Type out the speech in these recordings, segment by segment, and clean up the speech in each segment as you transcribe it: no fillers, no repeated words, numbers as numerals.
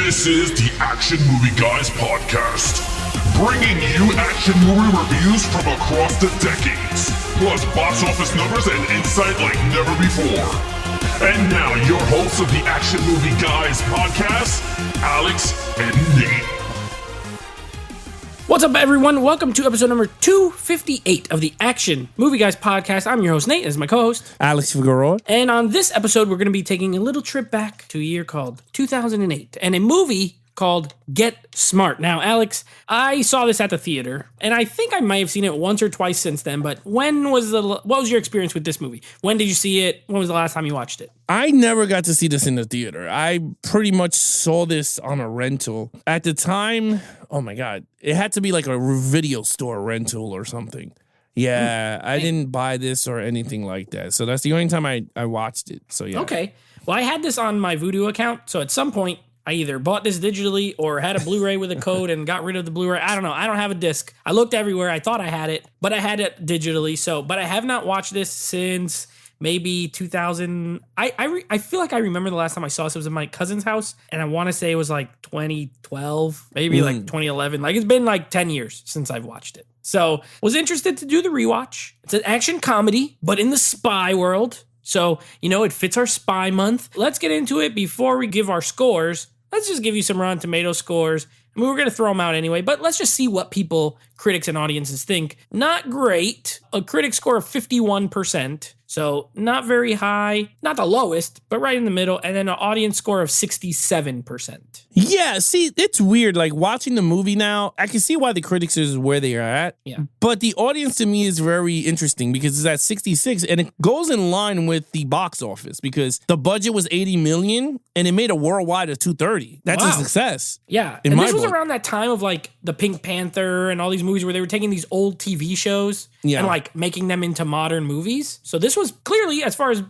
This is the Action Movie Guys podcast, bringing you action movie reviews from across the decades, plus box office numbers and insight like never before. And now, your hosts of the Action Movie Guys podcast, Alex and Nate. What's up, everyone? Welcome to episode number 258 of the Action Movie Guys podcast. I'm your host, Nate. This is my co-host, Alex Figueroa. And on this episode, we're going to be taking a little trip back to a year called 2008 and a movie called Get Smart. Now, Alex, I saw this at the theater, and I think I might have seen it once or twice since then, but what was your experience with this movie? When did you see it? When was the last time you watched it? I never got to see this in the theater. I pretty much saw this on a rental. At the time, oh my God, it had to be like a video store rental or something. Yeah, I didn't buy this or anything like that. So that's the only time I watched it. So yeah. Okay. Well, I had this on my Vudu account, so at some point, I either bought this digitally or had a Blu-ray with a code and got rid of the Blu-ray. I don't know. I don't have a disc. I looked everywhere. I thought I had it, but I had it digitally. But I have not watched this since maybe 2000. I feel like I remember the last time I saw this. It was in my cousin's house, and I want to say it was like 2012, maybe like 2011. Like, it's been like 10 years since I've watched it. So was interested to do the rewatch. It's an action comedy, but in the spy world. So, it fits our spy month. Let's get into it before we give our scores. Let's just give you some Rotten Tomato scores. I mean, we're going to throw them out anyway, but let's just see what people, critics, and audiences think. Not great. A critic score of 51%. So not very high, not the lowest, but right in the middle. And then an audience score of 67%. Yeah, see, it's weird. Like, watching the movie now, I can see why the critics is where they are at. Yeah. But the audience to me is very interesting because it's at 66 and it goes in line with the box office because the budget was 80 million and it made a worldwide of 230. That's a success. Yeah. And this was around that time of like the Pink Panther and all these movies where they were taking these old TV shows and like making them into modern movies. So this was clearly, as far as,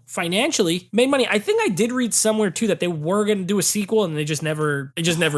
financially, made money. I think I did read somewhere too that they were going to do a sequel and it just never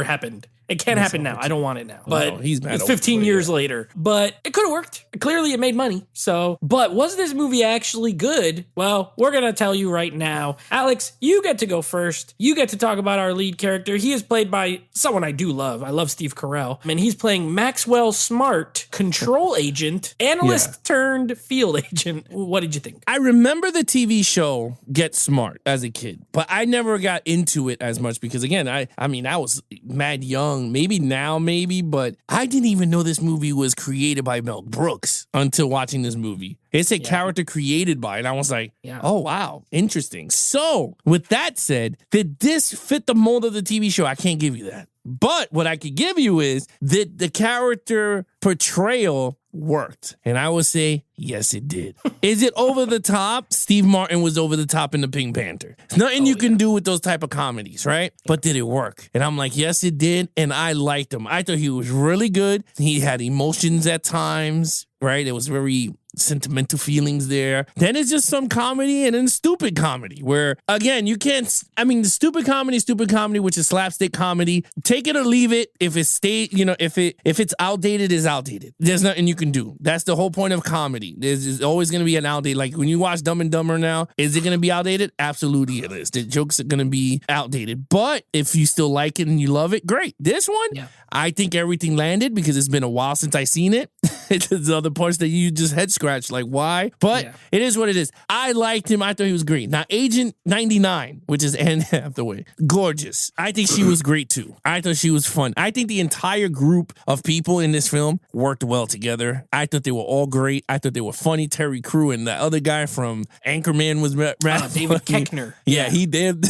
happened. It can't happen now. I don't want it now. But he's mad it's 15 years later. But it could have worked. Clearly, it made money. So, but was this movie actually good? Well, we're going to tell you right now. Alex, you get to go first. You get to talk about our lead character. He is played by someone I do love. I love Steve Carell. And he's playing Maxwell Smart, control agent, analyst turned field agent. What did you think? I remember the TV show Get Smart as a kid, but I never got into it as much because, again, I was mad young. Maybe now, but I didn't even know this movie was created by Mel Brooks until watching this movie. It's a character created by, and I was like, oh, wow, interesting. So, with that said, did this fit the mold of the TV show? I can't give you that. But what I could give you is that the character portrayal worked. And I would say, yes, it did. Is it over the top? Steve Martin was over the top in the Pink Panther. There's nothing you can do with those type of comedies, right? But did it work? And I'm like, yes, it did. And I liked him. I thought he was really good. He had emotions at times, right? It was very sentimental feelings there. Then it's just some comedy and then stupid comedy where, again, you can't, the stupid comedy, which is slapstick comedy, take it or leave it. If it if it's outdated, it's outdated. There's nothing you can do. That's the whole point of comedy. There's always going to be an outdated. Like when you watch Dumb and Dumber now, is it going to be outdated? Absolutely it is. The jokes are going to be outdated. But if you still like it and you love it, great. This one, I think everything landed because it's been a while since I seen it. It's the other parts that you just head scratch, like why? But it is what it is. I liked him. I thought he was great. Now, Agent 99, which is Anne Hathaway, gorgeous. I think she was great too. I thought she was fun. I think the entire group of people in this film worked well together. I thought they were all great. I thought they were funny. Terry Crew and the other guy from Anchorman was David Koechner. Yeah, he did.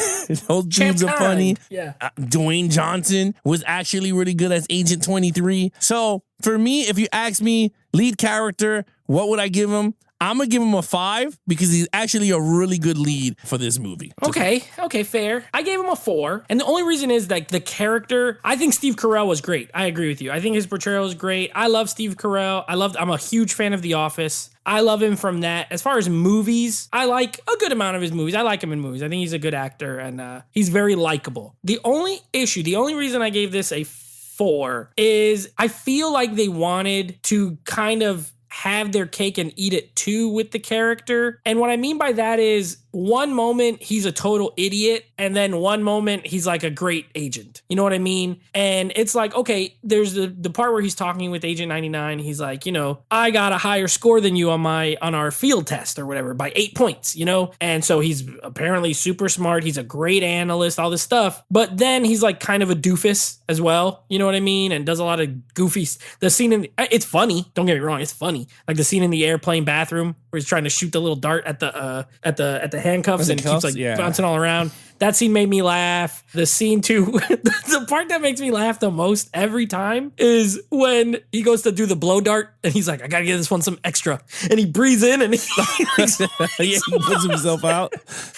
Those dudes are funny. Yeah. Dwayne Johnson was actually really good as Agent 23. So for me, if you ask me, lead character, what would I give him? I'm going to give him a 5 because he's actually a really good lead for this movie. Okay, fair. I gave him a 4. And the only reason is like the character, I think Steve Carell was great. I agree with you. I think his portrayal was great. I love Steve Carell. I'm a huge fan of The Office. I love him from that. As far as movies, I like a good amount of his movies. I like him in movies. I think he's a good actor and he's very likable. The only reason I gave this a 4 is I feel like they wanted to kind of have their cake and eat it too with the character. And what I mean by that is one moment he's a total idiot, and then one moment he's like a great agent. You know what I mean? And it's like, okay, there's the part where he's talking with Agent 99. He's like, I got a higher score than you on our field test or whatever by 8 points, And so he's apparently super smart. He's a great analyst, all this stuff. But then he's like kind of a doofus as well. You know what I mean? And does a lot of goofy. The scene it's funny. Don't get me wrong. It's funny. Like the scene in the airplane bathroom where he's trying to shoot the little dart at the handcuffs and keeps bouncing all around. That scene made me laugh. The scene too, the part that makes me laugh the most every time is when he goes to do the blow dart and he's like, I gotta give this one some extra. And he breathes in and he puts himself out.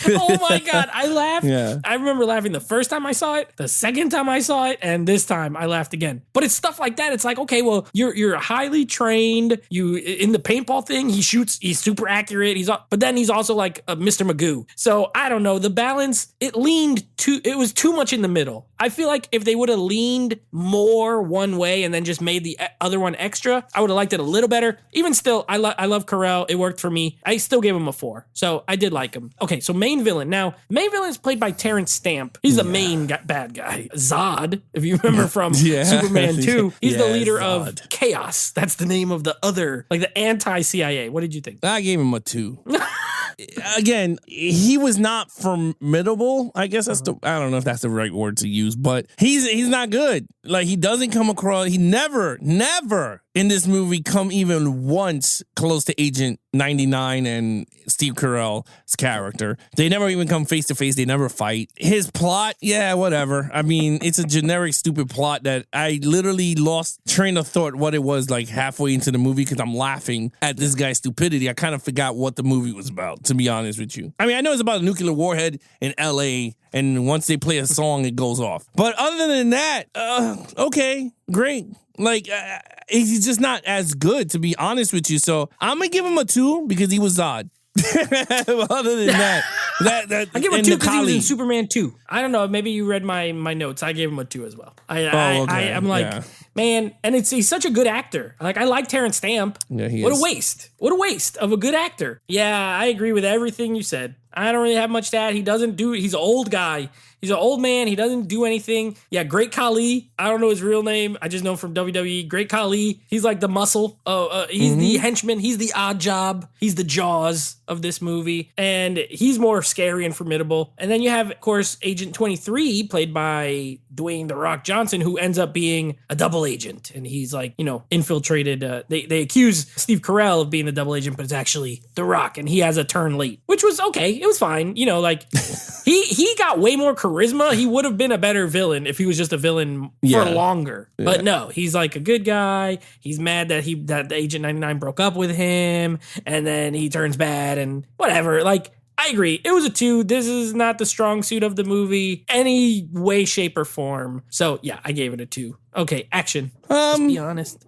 Oh my God, I laughed. Yeah. I remember laughing the first time I saw it, the second time I saw it, and this time I laughed again. But it's stuff like that. It's like, okay, well, you're highly trained. You in the paintball thing, he shoots, he's super accurate. But then he's also like a Mr. Magoo. So I don't know. The balance, it was too much in the middle. I feel like if they would have leaned more one way and then just made the other one extra, I would have liked it a little better. Even still, I love Carell. It worked for me. I still gave him a 4. So I did like him. Okay, so main villain. Now, main villain is played by Terrence Stamp. He's the main bad guy. Zod, if you remember from Superman 2, he's the leader of Chaos. That's the name of the other, like the anti-CIA. What did you think? I gave him a 2. Again, he was not formidable. I guess I don't know if that's the right word to use, but he's not good. Like, he doesn't come across, he never in this movie come even once close to Agent 99 and Steve Carell's character. They never even come face to face. They never fight. His plot, yeah, whatever. I mean, it's a generic, stupid plot that I literally lost train of thought what it was like halfway into the movie because I'm laughing at this guy's stupidity. I kind of forgot what the movie was about, to be honest with you. I mean, I know it's about a nuclear warhead in LA, and once they play a song, it goes off. But other than that, okay, great. Like, he's just not as good, to be honest with you. So I'm going to give him a 2 because he was Zod. Other than that, I give him a 2 because he was in Superman 2. I don't know. Maybe you read my notes. I gave him a 2 as well. I'm like, man, and he's such a good actor. Like, I like Terrence Stamp. Yeah, he What is. a waste. What a waste of a good actor. Yeah, I agree with everything you said. I don't really have much to add. He's an old guy. He's an old man. He doesn't do anything. Yeah, Great Khali. I don't know his real name. I just know him from WWE. Great Khali. He's like the muscle. He's the henchman. He's the odd job. He's the Jaws of this movie. And he's more scary and formidable. And then you have, of course, Agent 23, played by Dwayne The Rock Johnson, who ends up being a double agent. And he's like, infiltrated. They accuse Steve Carell of being the double agent, but it's actually The Rock. And he has a turn late, which was okay. It was fine. He got way more charisma. He would have been a better villain if he was just a villain for longer. Yeah. But no, he's like a good guy. He's mad that the Agent 99 broke up with him, and then he turns bad and whatever. Like, I agree. It was a 2. This is not the strong suit of the movie, any way, shape, or form. So yeah, I gave it a 2. Okay, action. Just be honest.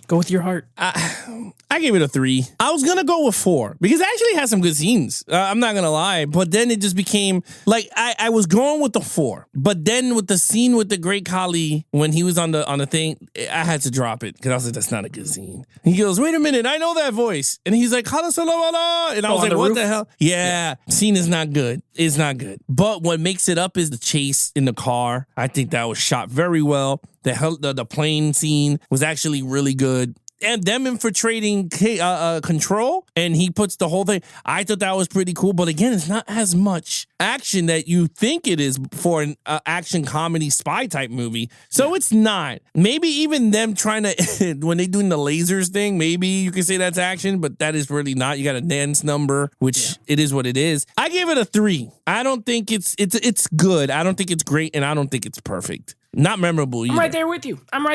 Go with your heart. I gave it a 3. I was going to go with 4 because it actually has some good scenes. I'm not going to lie. But then it just became like I was going with the 4. But then with the scene with the Great Khali, when he was on the thing, I had to drop it because I was like, that's not a good scene. He goes, wait a minute, I know that voice. And he's like, Khala Salamala. And I was like, what the hell? Yeah, scene is not good. It's not good. But what makes it up is the chase in the car. I think that was shot very well. The plane scene was actually really good. And them infiltrating Control, and he puts the whole thing. I thought that was pretty cool. But again, it's not as much action that you think it is for an action comedy spy type movie. So it's not. Maybe even them trying to, when they doing the lasers thing, maybe you can say that's action, but that is really not. You got a dance number, which it is what it is. I gave it a 3. I don't think it's good. I don't think it's great, and I don't think it's perfect. Not memorable either. I'm right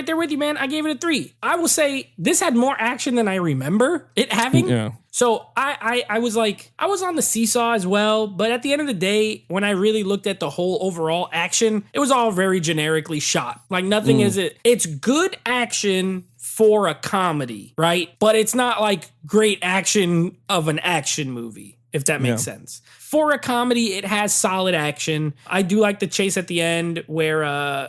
there with you, man. I gave it a 3. I will say this had more action than I remember it having. Yeah. So I was like, I was on the seesaw as well. But at the end of the day, when I really looked at the whole overall action, it was all very generically shot. Like, nothing is it. It's good action for a comedy, right? But it's not like great action of an action movie, if that makes sense. For a comedy, it has solid action. I do like the chase at the end where,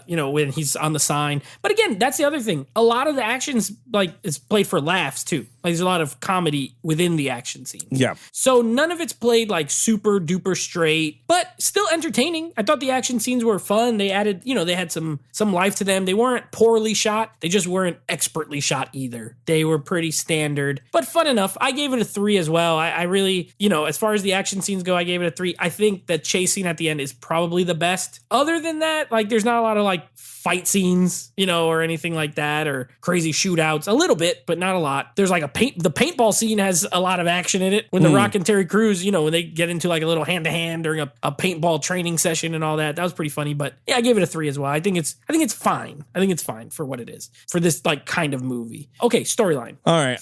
when he's on the sign. But again, that's the other thing. A lot of the action's like is played for laughs too. Like there's a lot of comedy within the action scene. Yeah. So none of it's played like super duper straight, but still entertaining. I thought the action scenes were fun. They added, they had some life to them. They weren't poorly shot. They just weren't expertly shot either. They were pretty standard, but fun enough. I gave it a 3 as well. I really, as far as the action scenes go, I gave it a 3. I think the chase scene at the end is probably the best. Other than that, like there's not a lot of like fight scenes, or anything like that, or crazy shootouts. A little bit, but not a lot. There's like the paintball scene has a lot of action in it. When The Rock and Terry Crews, when they get into like a little hand-to-hand during a paintball training session and all that. That was pretty funny, but yeah, I gave it a 3 as well. I think it's fine. I think it's fine for what it is, for this like kind of movie. Okay, storyline. All right.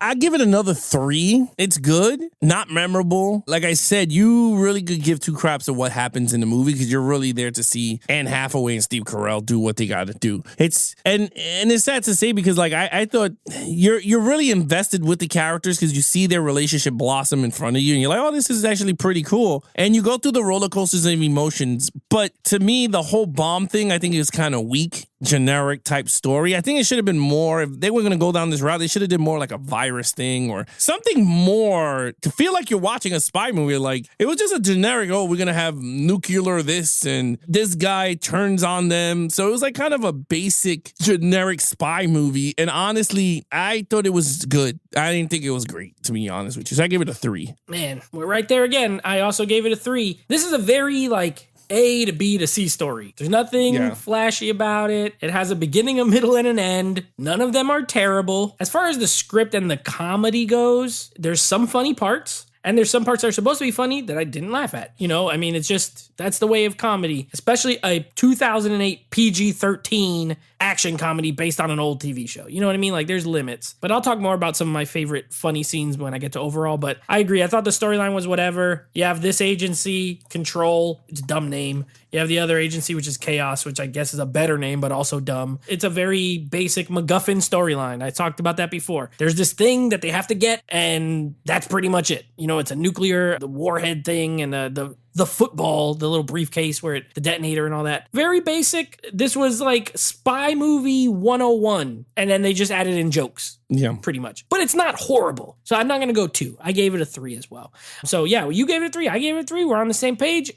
I give it another 3. It's good, not memorable. Like I said, you really could give 2 craps of what happens in the movie because you're really there to see Anne Hathaway and Steve Carell do what they got to do. It's and it's sad to say because like I thought you're really invested with the characters because you see their relationship blossom in front of you and you're like, oh, this is actually pretty cool. And you go through the roller coasters of emotions. But to me, the whole bomb thing, I think is kind of weak. Generic type story. I think it should have been more, if they were going to go down this route, they should have did more like a virus thing or something more to feel like you're watching a spy movie. Like it was just a generic, oh, we're going to have nuclear this and this guy turns on them. So it was like kind of a basic generic spy movie. And honestly, I thought it was good. I didn't think it was great, to be honest with you. So I gave it a 3. Man, we're right there again. I also gave it a 3. This is a very like A to B to C story. There's nothing flashy about it. It has a beginning, a middle, and an end. None of them are terrible. As far as the script and the comedy goes, there's some funny parts. And there's some parts that are supposed to be funny that I didn't laugh at. It's just, that's the way of comedy, especially a 2008 PG-13 action comedy based on an old TV show. You know what I mean? Like there's limits, but I'll talk more about some of my favorite funny scenes when I get to overall, but I agree. I thought the storyline was whatever. You have this agency, Control, it's a dumb name. You have the other agency, which is Chaos, which I guess is a better name, but also dumb. It's a very basic MacGuffin storyline. I talked about that before. There's this thing that they have to get, and that's pretty much it. It's a nuclear, the warhead thing, and the football, the little briefcase where the detonator and all that. Very basic. This was like spy movie 101. And then they just added in jokes. Yeah. Pretty much. But it's not horrible. So I'm not going to go 2. I gave it a 3 as well. So yeah, you gave it a 3. I gave it a 3. We're on the same page.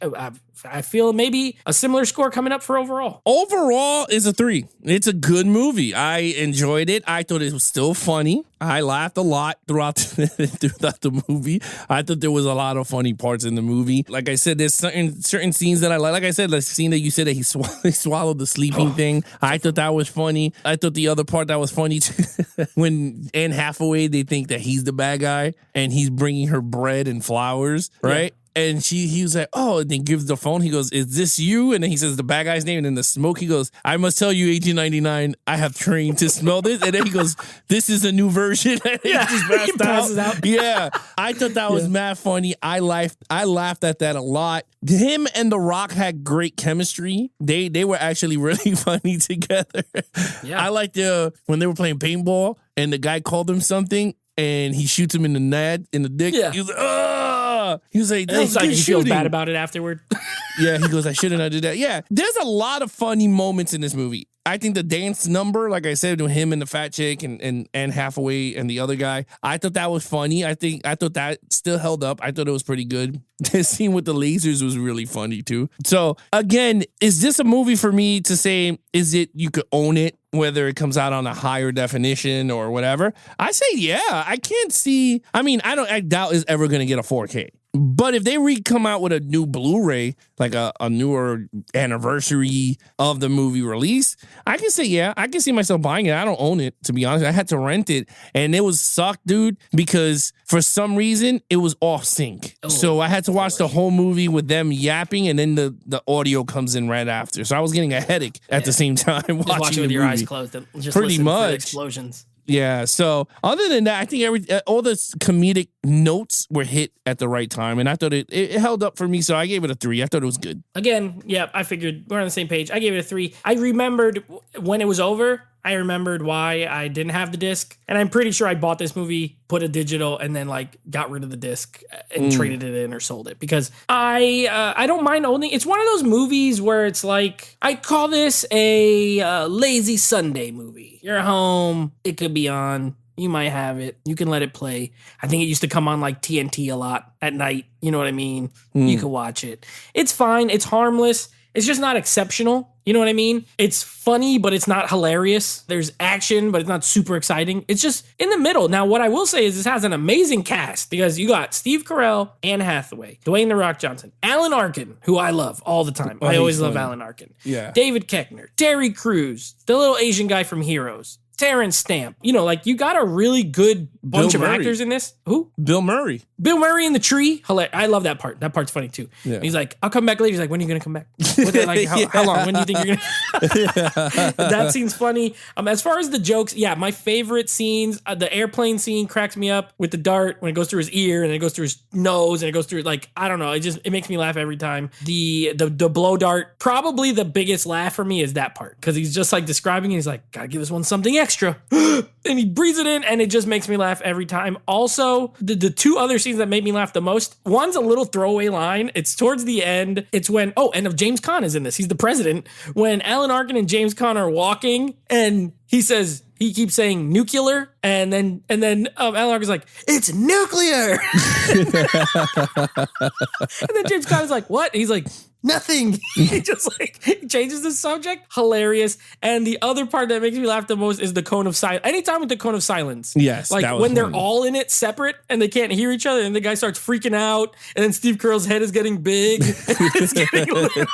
I feel maybe a similar score coming up for overall. Overall is a 3. It's a good movie. I enjoyed it. I thought it was still funny. I laughed a lot throughout the movie. I thought there was a lot of funny parts in the movie. Like I said, there's certain scenes that I like. Like I said, the scene that you said that he swallowed the sleeping thing. I thought that was funny. I thought the other part that was funny too, when Anne Hathaway, they think that he's the bad guy and he's bringing her bread and flowers, right? Yeah. And he was like, oh, and then gives the phone. He goes, is this you? And then he says the bad guy's name. And then the smoke, he goes, I must tell you, 1899, I have trained to smell this. And then he goes, this is a new version. And he just passes out. Yeah. I thought that was mad funny. I laughed at that a lot. Him and The Rock had great chemistry. They were actually really funny together. Yeah. I liked when they were playing paintball and the guy called him something and he shoots him in the dick. Yeah. He was like, oh. He was like, that's like he feels bad about it afterward. Yeah, he goes, I shouldn't have did that. Yeah, there's a lot of funny moments in this movie. I think the dance number, like I said, with him and the fat chick and Anne Hathaway and the other guy, I thought that was funny. I thought that still held up. I thought it was pretty good. The scene with the lasers was really funny too. So again, is this a movie for me to say, is it, you could own it, whether it comes out on a higher definition or whatever? I say, yeah, I can't see. I mean, I doubt it's ever going to get a 4K. But if they come out with a new Blu-ray, like a newer anniversary of the movie release, I can say, yeah, I can see myself buying it. I don't own it, to be honest. I had to rent it, and it was sucked, dude, because for some reason, it was off sync. Oh, so I had to watch the whole movie with them yapping, and then the audio comes in right after. So I was getting a headache at the same time watching with the your movie. Eyes closed. And just pretty much. Explosions. Yeah, so other than that, I think all the comedic notes were hit at the right time, and I thought it held up for me, so I gave it a 3. I thought it was good. Again, yeah, I figured we're on the same page. I gave it a 3. I remembered when it was over, I remembered why I didn't have the disc. And I'm pretty sure I bought this movie, put a digital, and then like got rid of the disc and traded it in or sold it. Because I don't mind owning. It's one of those movies where it's like, I call this a lazy Sunday movie. You're home. It could be on. You might have it. You can let it play. I think it used to come on like TNT a lot at night. You know what I mean? You can watch it. It's fine. It's harmless. It's just not exceptional. You know what I mean? It's funny, but it's not hilarious. There's action, but it's not super exciting. It's just in the middle. Now, what I will say is this has an amazing cast because you got Steve Carell, Anne Hathaway, Dwayne The Rock Johnson, Alan Arkin, who I love all the time. I always love Alan Arkin. Yeah. David Koechner, Terry Crews, the little Asian guy from Heroes, Terrence Stamp. You know, like you got a really good bunch of actors in this. Who? Bill Murray. Bill Murray in the tree. I love that part. That part's funny too. Yeah. He's like, I'll come back later. He's like, when are you going to come back? Like, how long? When do you think you're going to? That scene's funny. As far as the jokes, yeah, my favorite scenes, the airplane scene cracks me up with the dart when it goes through his ear and it goes through his nose and it goes through, like, I don't know. It makes me laugh every time. The blow dart, probably the biggest laugh for me is that part because he's just like describing it. He's like, gotta give this one something extra. And he breathes it in and it just makes me laugh every time. Also, the two other scenes that made me laugh the most, one's a little throwaway line. It's towards the end. It's when, and James Caan is in this. He's the president. When Alan Arkin and James Caan are walking and he keeps saying nuclear, and then Alan Arkin's like, it's nuclear. And then James Caan is like, what? And he's like, nothing. He just like changes the subject. Hilarious. And the other part that makes me laugh the most is the cone of silence. Anytime with the cone of silence. Yes. Like when they're all in it separate and they can't hear each other and the guy starts freaking out and then Steve Carell's head is getting big. It's getting little.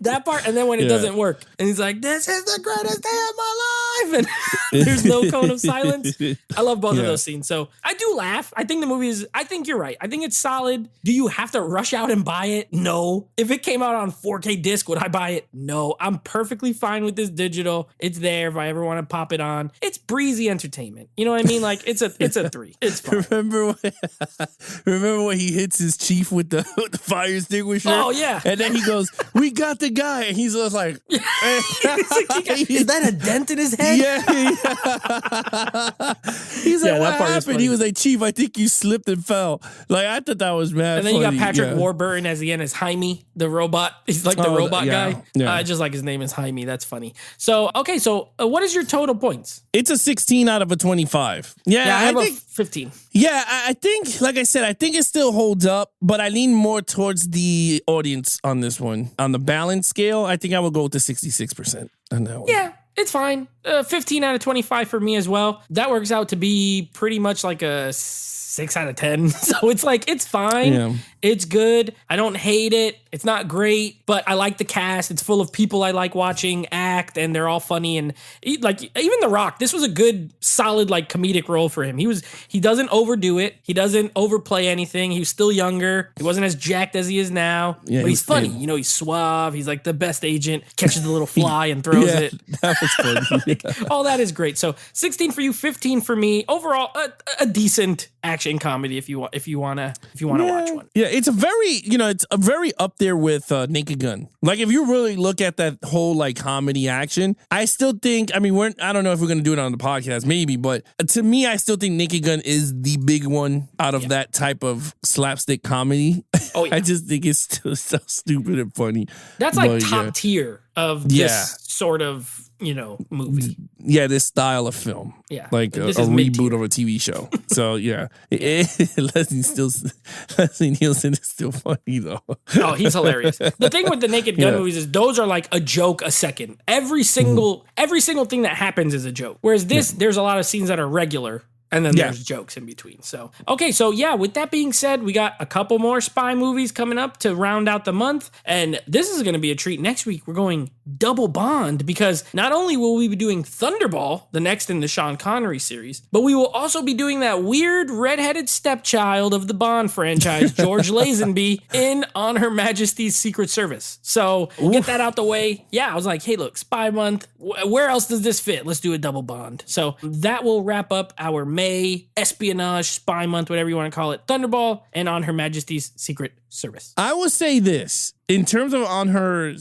That part. And then when it doesn't work and he's like, this is the greatest day of my life. And there's no cone of silence. I love both of those scenes. So I do laugh. I think the movie I think you're right. I think it's solid. Do you have to rush out and buy it? No. If it came out on 4K disc, would I buy it? No. I'm perfectly fine with this digital. It's there if I ever want to pop it on. It's breezy entertainment. You know what I mean? Like it's a 3. It's fine. Remember when he hits his chief with the fire extinguisher? Oh yeah. And then he goes, "We got the guy," and he's just like, "Is that a dent in his head?" Yeah. He's like, "What happened?" He was like, "Chief, I think you slipped and fell." Like I thought that was mad. And then funny. You got Patrick Warburton as the end as Jaime, the robot. He's like the robot guy. Yeah. I just like his name is Jaime. That's funny. So okay, what is your total points? It's a 16 out of a 25. Yeah, I have a 15. Yeah, I think, like I said, I think it still holds up, but I lean more towards the audience on this one. On the balance scale, I think I would go with the 66% on that one. Yeah, it's fine. 15 out of 25 for me as well. That works out to be pretty much like a 6 out of 10. So it's like, it's fine. Yeah. It's good. I don't hate it. It's not great, but I like the cast. It's full of people I like watching act, and they're all funny. And like even The Rock, this was a good, solid like comedic role for him. He doesn't overdo it. He doesn't overplay anything. He was still younger. He wasn't as jacked as he is now. Yeah, but he's funny. You know, he's suave. He's like the best agent. Catches the little fly and throws it. That was funny. Like, all that is great. So 16 for you, 15 for me. Overall, a decent action comedy if you want to watch one. Yeah, it's a very up there with Naked Gun. Like if you really look at that whole like comedy action, I still think, I don't know if we're going to do it on the podcast maybe, but to me I still think Naked Gun is the big one out of that type of slapstick comedy. Oh yeah. I just think it's still so stupid and funny. That's like top tier of this sort of movie. Yeah, this style of film. Yeah. Like a reboot of a TV show. So, yeah. Leslie Nielsen is still funny, though. Oh, he's hilarious. The thing with the Naked Gun movies is those are like a joke a second. Every single thing that happens is a joke. Whereas there's a lot of scenes that are regular. And then there's jokes in between. So, okay. So with that being said, we got a couple more spy movies coming up to round out the month. And this is going to be a treat. Next week, we're going double Bond because not only will we be doing Thunderball, the next in the Sean Connery series, but we will also be doing that weird redheaded stepchild of the Bond franchise, George Lazenby, in On Her Majesty's Secret Service. So get that out the way. Yeah, I was like, hey, look, spy month. Where else does this fit? Let's do a double Bond. So that will wrap up our May espionage, spy month, whatever you want to call it, Thunderball, and On Her Majesty's Secret Service. I will say this. In terms of on her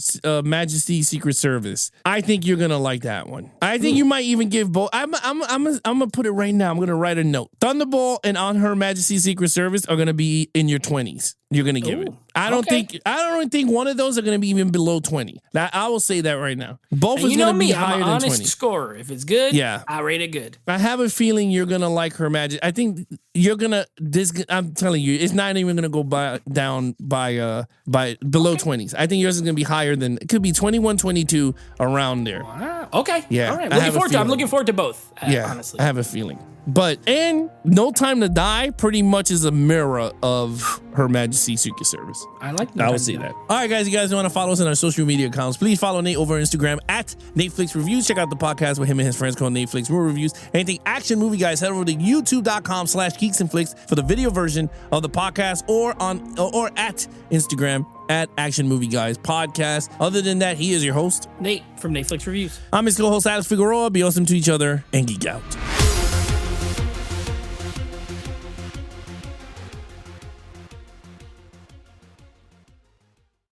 Majesty's Secret Service, I think you're gonna like that one. I think you might even give both. I'm gonna put it right now. I'm gonna write a note. Thunderbolt and On Her Majesty's Secret Service are gonna be in your 20s. You're gonna give it. I don't think one of those are gonna be even below 20. Now, I will say that right now. Both is gonna be higher than 20. I'm an honest scorer. If it's good, I rate it good. I have a feeling you're gonna like Her Majesty. I think you're gonna. I'm telling you, it's not even gonna go down by below 20s. I think yours is going to be higher than, it could be 21, 22, around there. Wow. Okay. Yeah. All right. I'm looking forward to both. Honestly. I have a feeling. And No Time to Die pretty much is a mirror of Her Majesty's Secret Service. I like that. I would say that. All right, guys, you guys want to follow us on our social media accounts, please follow Nate over on Instagram at Netflix Reviews. Check out the podcast with him and his friends called Netflix Movie Reviews. Anything action movie, guys, head over to youtube.com/Geeks and Flicks for the video version of the podcast, or at Instagram at Action Movie Guys Podcast. Other than that, he is your host, Nate from Netflix Reviews. I'm his co-host, Alex Figueroa. Be awesome to each other and geek out.